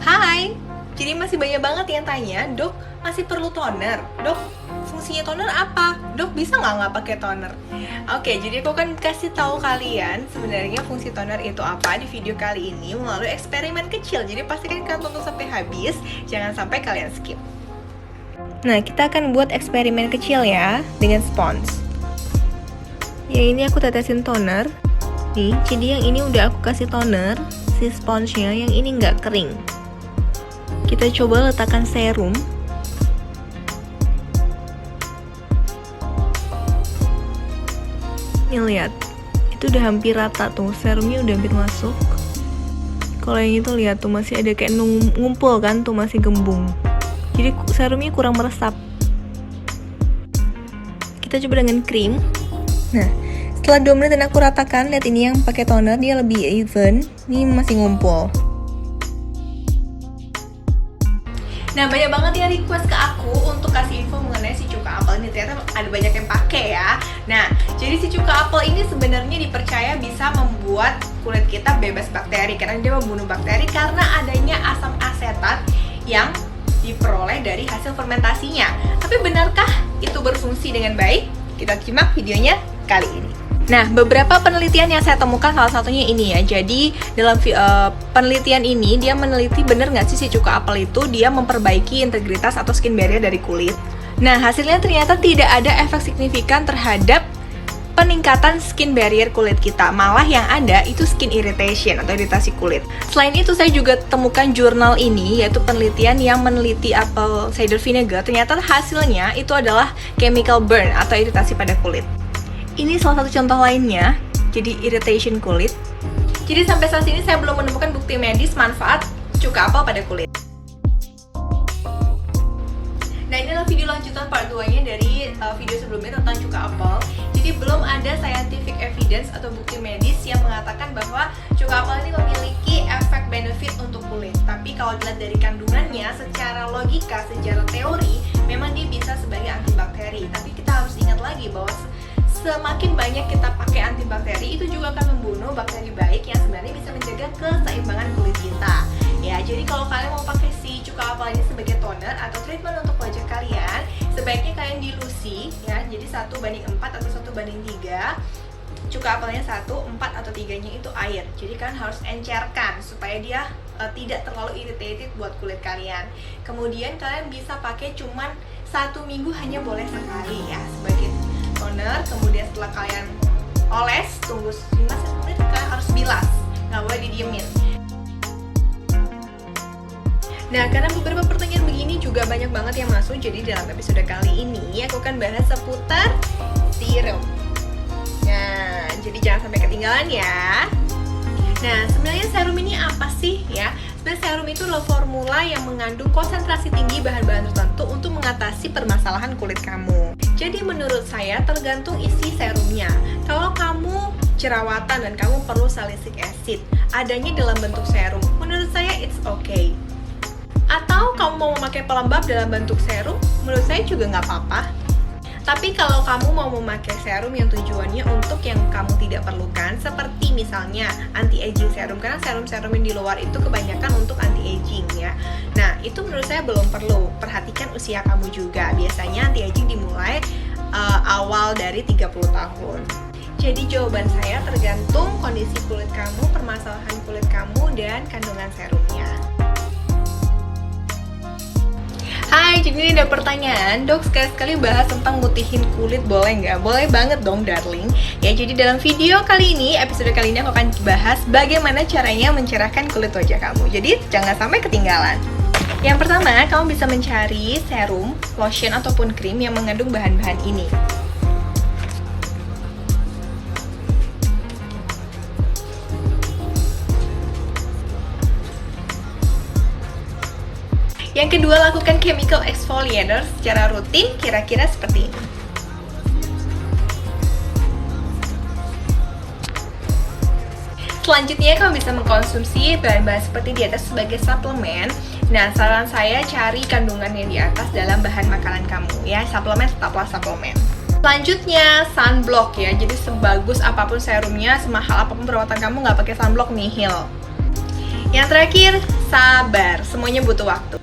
Hai, jadi masih banyak banget yang tanya, dok masih perlu toner? Dok, fungsinya toner apa? Dok bisa nggak pakai toner? Oke, jadi aku kan kasih tahu kalian sebenarnya fungsi toner itu apa di video kali ini melalui eksperimen kecil. Jadi pastikan kalian tonton sampai habis, jangan sampai kalian skip. Nah, kita akan buat eksperimen kecil ya dengan spons. Yang ini aku tetesin toner. Nih, jadi yang ini udah aku kasih toner, si sponsnya, yang ini nggak kering. Kita coba letakkan serum. Nih lihat, itu udah hampir rata tuh, serumnya udah hampir masuk. Kalau yang itu lihat tuh masih ada kayak ngumpul kan, tuh masih gembung. Jadi serumnya kurang meresap. Kita coba dengan krim. Nah, setelah 2 menit dan aku ratakan, lihat ini yang pakai toner dia lebih even. Ini masih ngumpul. Nah, banyak banget yang request ke aku untuk kasih info mengenai si cuka apel ini. Ternyata ada banyak yang pakai ya. Nah, jadi si cuka apel ini sebenarnya dipercaya bisa membuat kulit kita bebas bakteri karena dia membunuh bakteri karena adanya asam asetat yang diperoleh dari hasil fermentasinya. Tapi benarkah itu berfungsi dengan baik? Kita simak videonya kali ini. Nah, beberapa penelitian yang saya temukan salah satunya ini ya. Jadi dalam penelitian ini dia meneliti bener nggak sih si cuka apel itu dia memperbaiki integritas atau skin barrier dari kulit. Nah, hasilnya ternyata tidak ada efek signifikan terhadap peningkatan skin barrier kulit kita. Malah yang ada itu skin irritation atau iritasi kulit. Selain itu saya juga temukan jurnal ini, yaitu penelitian yang meneliti apple cider vinegar. Ternyata hasilnya itu adalah chemical burn atau iritasi pada kulit. Ini salah satu contoh lainnya, jadi irritation kulit. Jadi sampai saat ini saya belum menemukan bukti medis manfaat cuka apel pada kulit. Nah, ini adalah video lanjutan part 2-nya dari video sebelumnya tentang cuka apel. Jadi belum ada scientific evidence atau bukti medis yang mengatakan bahwa cuka apel ini memiliki efek benefit untuk kulit. Tapi kalau dilihat dari kandungannya, secara logika, secara teori, memang dia bisa sebagai antibakteri. Tapi kita harus ingat lagi bahwa semakin banyak kita pakai antibakteri, itu juga akan membunuh bakteri baik yang sebenarnya bisa menjaga keseimbangan kulit kita. Ya, jadi kalau kalian mau pakai si cuka apel ini sebagai toner atau treatment untuk wajah kalian, sebaiknya kalian dilusi ya. Jadi 1:4 atau 1:3. Cuka apelnya 1, 4 atau 3-nya itu air. Jadi kalian harus encerkan supaya dia tidak terlalu irritated buat kulit kalian. Kemudian kalian bisa pakai cuman 1 minggu hanya boleh sekali ya sebagai toner. Kemudian setelah kalian oles, tunggu 5 menit, kalian harus bilas, nggak boleh didiemin. Nah, karena beberapa pertanyaan begini juga banyak banget yang masuk, jadi dalam episode kali ini aku akan bahas seputar serum. Nah, jadi jangan sampai ketinggalan ya. Nah, sebenarnya serum ini apa sih ya? Sebenarnya serum itu adalah formula yang mengandung konsentrasi tinggi bahan-bahan tertentu untuk mengatasi permasalahan kulit kamu. Jadi menurut saya tergantung isi serumnya. Kalau kamu jerawatan dan kamu perlu salicylic acid, adanya dalam bentuk serum, menurut saya it's okay. Atau kamu mau memakai pelembab dalam bentuk serum, menurut saya juga nggak apa-apa. Tapi kalau kamu mau memakai serum yang tujuannya untuk yang kamu tidak perlukan, seperti misalnya anti-aging serum, karena serum-serum yang di luar itu kebanyakan untuk anti-aging ya. Nah, itu menurut saya belum perlu. Perhatikan usia kamu juga. Biasanya anti-aging dimulai awal dari 30 tahun. Jadi jawaban saya tergantung kondisi kulit kamu, permasalahan kulit kamu, dan kandungan serumnya. Hai, jadi ini ada pertanyaan, dok sekali-sekali bahas tentang mutihin kulit boleh nggak? Boleh banget dong darling. Ya, jadi dalam video kali ini, episode kali ini aku akan bahas bagaimana caranya mencerahkan kulit wajah kamu. Jadi jangan sampai ketinggalan. Yang pertama, kamu bisa mencari serum, lotion, ataupun krim yang mengandung bahan-bahan ini. Yang kedua, lakukan chemical exfoliator secara rutin, kira-kira seperti ini. Selanjutnya, kamu bisa mengkonsumsi bahan-bahan seperti di atas sebagai suplemen. Nah, saran saya cari kandungan yang di atas dalam bahan makanan kamu ya. Suplemen tetaplah suplemen. Selanjutnya, sunblock ya. Jadi sebagus apapun serumnya, semahal apapun perawatan kamu, nggak pakai sunblock nihil. Yang terakhir, sabar. semuanya butuh waktu.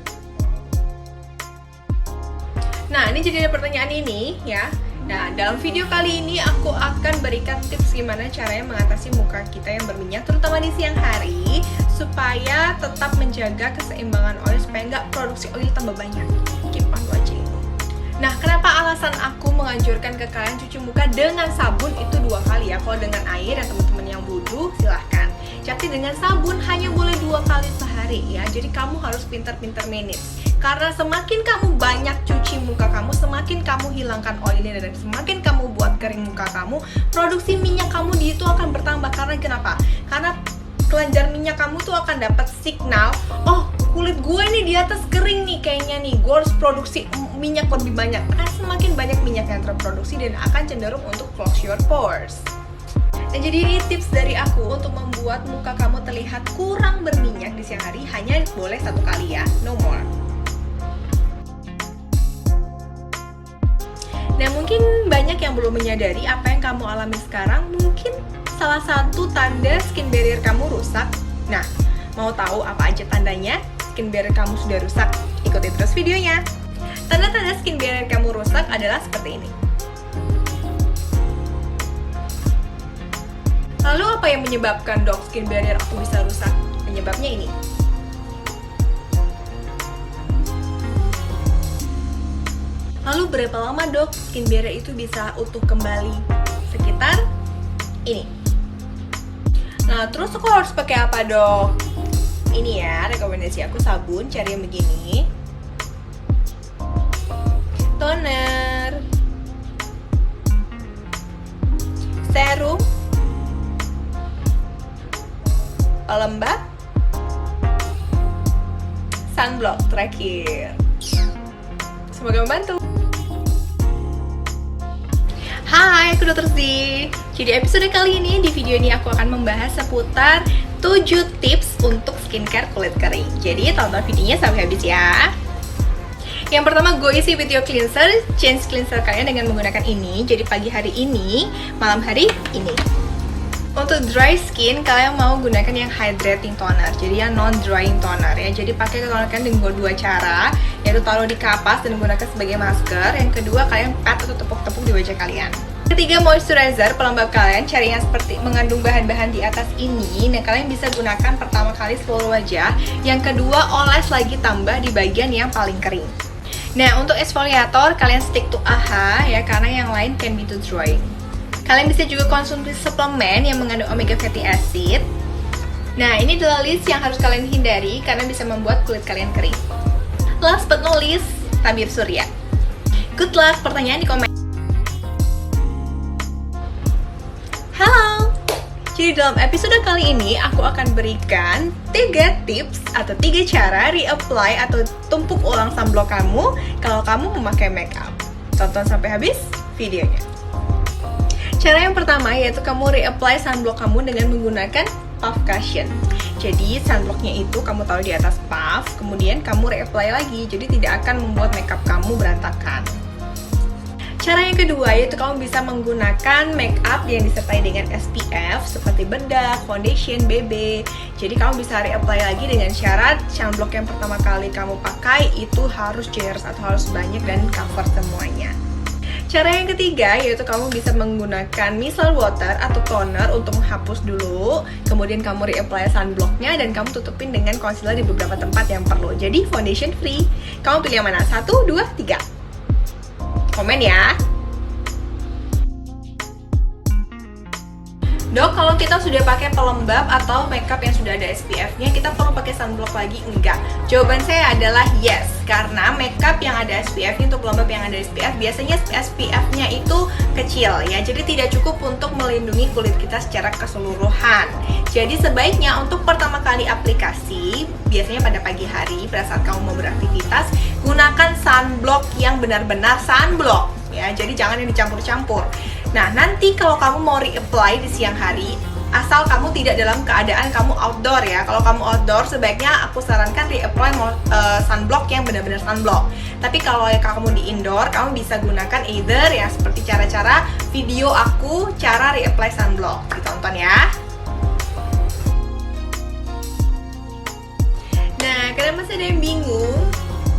Nah, ini jadi ada pertanyaan ini ya. Nah, dalam video kali ini aku akan berikan tips gimana caranya mengatasi muka kita yang berminyak, terutama di siang hari, supaya tetap menjaga keseimbangan oil, supaya nggak produksi oil tambah banyak. Keep on watching. Nah, kenapa alasan aku menganjurkan ke kalian cuci muka dengan sabun itu 2 kali ya. Kalau dengan air dan teman-teman yang wudhu, silahkan. Tapi dengan sabun hanya boleh 2 kali sehari ya. Jadi kamu harus pintar-pintar manage. Karena semakin kamu banyak cuci muka kamu, semakin kamu hilangkan oilnya, dan semakin kamu buat kering muka kamu, produksi minyak kamu di itu akan bertambah. Karena kenapa? Karena kelenjar minyak kamu tuh akan dapat signal, oh kulit gue nih di atas kering nih kayaknya nih, gue harus produksi minyak lebih banyak. Akan semakin banyak minyak yang terproduksi dan akan cenderung untuk close your pores. Nah, jadi ini tips dari aku untuk membuat muka kamu terlihat kurang berminyak di siang hari, hanya boleh 1 kali ya, no more. Nah, mungkin banyak yang belum menyadari apa yang kamu alami sekarang. Mungkin salah satu tanda skin barrier kamu rusak. Nah, mau tahu apa aja tandanya skin barrier kamu sudah rusak? Ikuti terus videonya. Tanda-tanda skin barrier kamu rusak adalah seperti ini. Lalu apa yang menyebabkan, dok, skin barrier aku bisa rusak? Penyebabnya ini. Lalu berapa lama, dok, skin barrier itu bisa utuh kembali? Sekitar ini. Nah, terus aku harus pakai apa, dok? Ini ya, rekomendasi aku sabun, cari yang begini. Toner. Serum. Pelembab. Sunblock terakhir. Semoga membantu. Hai, aku Dr. Z. Jadi episode kali ini, di video ini aku akan membahas seputar 7 tips untuk skincare kulit kering. Jadi tonton videonya sampai habis ya. Yang pertama, go easy with your cleanser. Change cleanser kalian dengan menggunakan ini. Jadi pagi hari ini, malam hari ini. Untuk dry skin, kalian mau gunakan yang hydrating toner, jadi yang non-drying toner ya. Jadi pakai toner kalian dengan 2 cara, yaitu taruh di kapas dan gunakan sebagai masker. Yang kedua, kalian pat atau tepuk-tepuk di wajah kalian. Ketiga, moisturizer, pelembab kalian cari yang seperti mengandung bahan-bahan di atas ini. Nah, kalian bisa gunakan pertama kali seluruh wajah. Yang kedua, oles lagi tambah di bagian yang paling kering. Nah, untuk exfoliator, kalian stick to AHA ya, karena yang lain can be too drying. Kalian bisa juga konsumsi suplemen yang mengandung omega fatty acid. Nah, ini adalah list yang harus kalian hindari karena bisa membuat kulit kalian kering. Last but not least, tabir surya. Good luck, pertanyaan di komen. Halo! Jadi dalam episode kali ini aku akan berikan 3 tips atau 3 cara reapply atau tumpuk ulang sunblock kamu kalau kamu memakai makeup. Tonton sampai habis videonya. Cara yang pertama yaitu kamu reapply sunblock kamu dengan menggunakan puff cushion. Jadi sunblocknya itu kamu taruh di atas puff, kemudian kamu reapply lagi. Jadi tidak akan membuat makeup kamu berantakan. Cara yang kedua yaitu kamu bisa menggunakan makeup yang disertai dengan SPF seperti bedak, foundation, BB. Jadi kamu bisa reapply lagi dengan syarat sunblock yang pertama kali kamu pakai itu harus layers atau harus banyak dan cover semuanya. Cara yang ketiga yaitu kamu bisa menggunakan micellar water atau toner untuk menghapus dulu. Kemudian kamu reapply sunblocknya dan kamu tutupin dengan concealer di beberapa tempat yang perlu. Jadi foundation free. Kamu pilih yang mana? 1, 2, 3. Komen ya. Dok, kalau kita sudah pakai pelembab atau makeup yang sudah ada SPF-nya, kita perlu pakai sunblock lagi? Enggak. Jawaban saya adalah yes, karena makeup yang ada SPF-nya untuk pelembab yang ada SPF, biasanya SPF-nya itu kecil ya, jadi tidak cukup untuk melindungi kulit kita secara keseluruhan. Jadi sebaiknya untuk pertama kali aplikasi, biasanya pada pagi hari, pada saat kamu mau beraktivitas, gunakan sunblock yang benar-benar sunblock ya, jadi jangan yang dicampur-campur. Nah, nanti kalau kamu mau reapply di siang hari, asal kamu tidak dalam keadaan kamu outdoor ya. Kalau kamu outdoor, sebaiknya aku sarankan reapply sunblock yang benar-benar sunblock. Tapi kalau kamu di indoor, kamu bisa gunakan either ya seperti cara-cara video aku cara reapply sunblock. Ditonton ya. Nah, kalian masih ada ada yang bingung,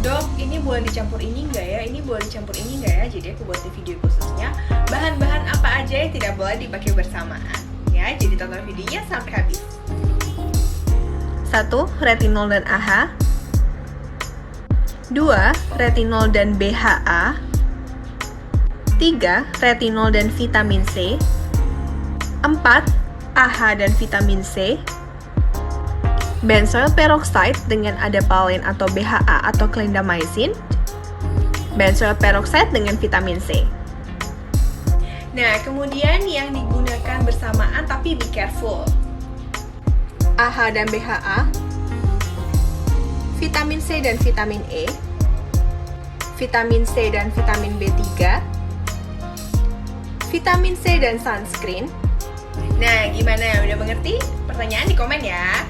dok ini boleh dicampur ini nggak ya, ini boleh dicampur ini nggak ya, jadi aku buat video khususnya bahan-bahan apa aja yang tidak boleh dipakai bersamaan ya, jadi tonton videonya sampai habis. 1. Retinol dan AHA. 2. Retinol dan BHA. 3. Retinol dan vitamin C. 4. AHA dan vitamin C. Benzoyl peroxide dengan adapalene atau BHA atau clindamycin. Benzoyl peroxide dengan vitamin C. Nah, kemudian yang digunakan bersamaan tapi be careful. AHA dan BHA, vitamin C dan vitamin E, vitamin C dan vitamin B3, vitamin C dan sunscreen. Nah, gimana? Udah mengerti? Pertanyaan di komen ya.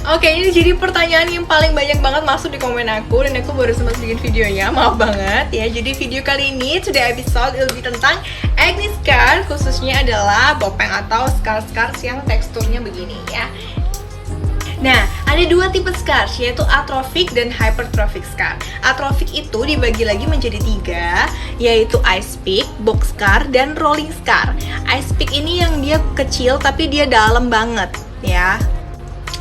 Oke, ini jadi pertanyaan yang paling banyak banget masuk di komen aku, dan aku baru sempat bikin videonya, maaf banget ya. Jadi video kali ini, today episode lebih tentang acne scar, khususnya adalah bopeng atau scars yang teksturnya begini ya. Nah, ada dua tipe scars, yaitu atrophic dan hypertrophic scar. Atrophic itu dibagi lagi menjadi 3, yaitu ice pick, box scar, dan rolling scar. Ice pick ini yang dia kecil tapi dia dalam banget ya.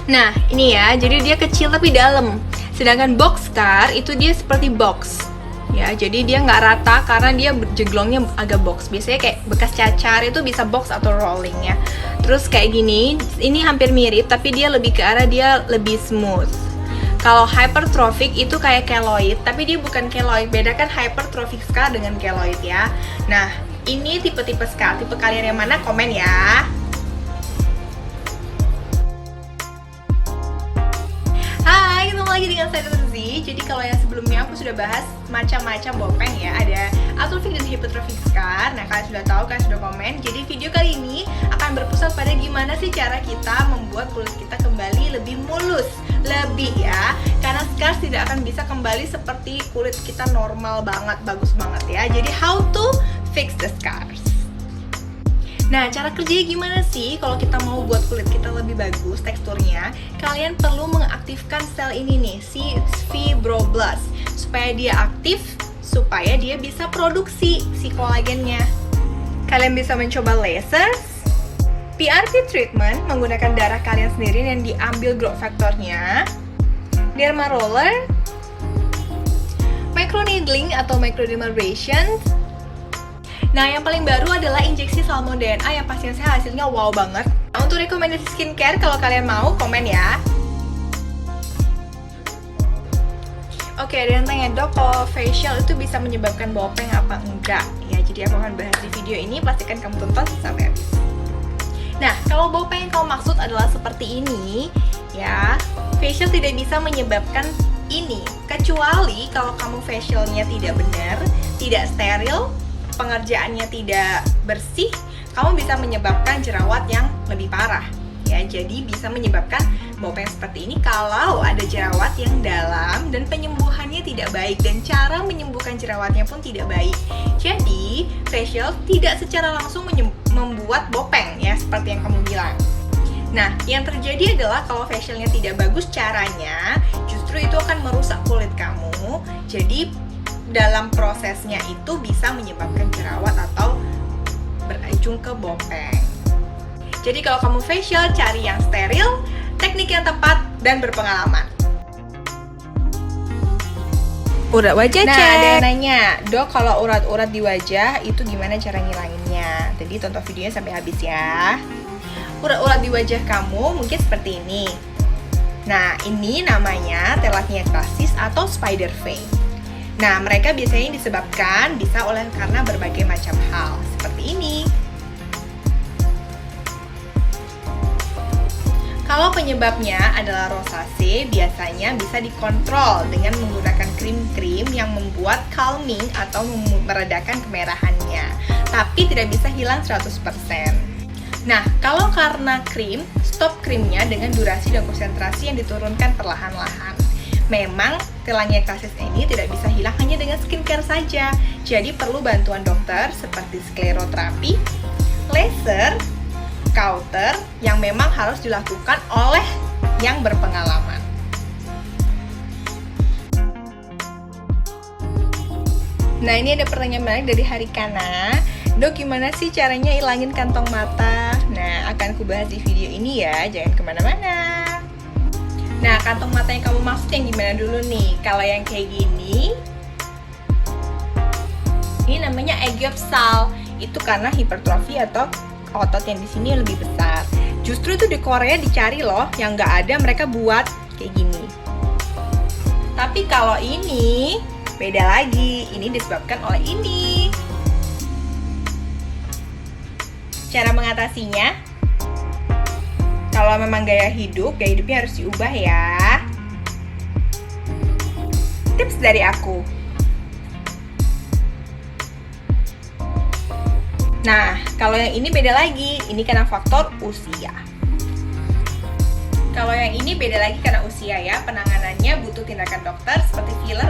Nah, ini ya, jadi dia kecil tapi dalam. Sedangkan box scar itu dia seperti box ya, jadi dia nggak rata karena dia jeglongnya agak box. Biasanya kayak bekas cacar itu bisa box atau rolling ya. Terus kayak gini, ini hampir mirip tapi dia lebih ke arah dia lebih smooth. Kalau hypertrophic itu kayak keloid, tapi dia bukan keloid. Bedakan hypertrophic scar dengan keloid ya. Nah, ini tipe-tipe scar. Tipe kalian yang mana? Komen ya. Hai, ketemu lagi dengan saya Dr. Z. Jadi kalau yang sebelumnya aku sudah bahas macam-macam bopeng ya, ada atrophic dan hypertrophic scar. Nah, kalian sudah tahu, kalian sudah komen. Jadi video kali ini akan berpusat pada gimana sih cara kita membuat kulit kita kembali lebih mulus, lebih ya. Karena scars tidak akan bisa kembali seperti kulit kita normal banget, bagus banget ya. Jadi how to fix the scars. Nah, cara kerjanya gimana sih kalau kita mau buat kulit kita lebih bagus teksturnya? Kalian perlu mengaktifkan sel ini nih, si fibroblast, supaya dia aktif, supaya dia bisa produksi si kolagennya. Kalian bisa mencoba laser, PRP treatment menggunakan darah kalian sendiri yang diambil growth factornya, derma roller, microneedling atau microdermabrasion. Nah, yang paling baru adalah injeksi salmon DNA yang pastinya saya hasilnya wow banget. Nah, untuk rekomendasi skincare, kalau kalian mau, komen ya. Oke, ada yang tanya, dok, kalau facial itu bisa menyebabkan bopeng apa enggak? Ya, jadi aku akan bahas di video ini, pastikan kamu tonton sampai habis. Nah, kalau bopeng yang kamu maksud adalah seperti ini, ya, facial tidak bisa menyebabkan ini, kecuali kalau kamu facialnya tidak benar, tidak steril, pengerjaannya tidak bersih, kamu bisa menyebabkan jerawat yang lebih parah ya. Jadi bisa menyebabkan bopeng seperti ini kalau ada jerawat yang dalam dan penyembuhannya tidak baik, dan cara menyembuhkan jerawatnya pun tidak baik. Jadi facial tidak secara langsung membuat bopeng ya, seperti yang kamu bilang. Nah, yang terjadi adalah kalau facialnya tidak bagus caranya, justru itu akan merusak kulit kamu. Jadi dalam prosesnya itu bisa menyebabkan jerawat atau berujung ke bopeng. Jadi kalau kamu facial, cari yang steril, teknik yang tepat, dan berpengalaman. Urat wajah, nah, cek. Ada yang nanya, dok, kalau urat-urat di wajah itu gimana cara ngilanginnya? Jadi tonton videonya sampai habis ya. Urat-urat di wajah kamu mungkin seperti ini. Nah, ini namanya telangiectasis atau spider vein. Nah, mereka biasanya disebabkan bisa karena berbagai macam hal, seperti ini. Kalau penyebabnya adalah rosacea, biasanya bisa dikontrol dengan menggunakan krim-krim yang membuat calming atau meredakan kemerahannya, tapi tidak bisa hilang 100%. Nah, kalau karena krim, stop krimnya dengan durasi dan konsentrasi yang diturunkan perlahan-lahan. Memang telangiectasis ini tidak bisa hilang hanya dengan skincare saja. Jadi perlu bantuan dokter seperti skleroterapi, laser, kauter yang memang harus dilakukan oleh yang berpengalaman. Nah, ini ada pertanyaan menarik dari Harikana. Dok, gimana sih caranya ilangin kantong mata? Nah, akan kubahas di video ini ya, jangan kemana-mana. Nah, kantong mata yang kamu maksud yang gimana dulu nih? Kalau yang kayak gini, ini namanya aegypsal. Itu karena hipertrofi atau otot yang di sini lebih besar. Justru itu di Korea dicari loh, yang nggak ada mereka buat kayak gini. Tapi kalau ini beda lagi, ini disebabkan oleh ini. Cara mengatasinya, kalau memang gaya hidupnya harus diubah ya. Tips dari aku. Nah, kalau yang ini beda lagi, ini karena faktor usia. Kalau yang ini beda lagi karena usia ya, penanganannya butuh tindakan dokter seperti filler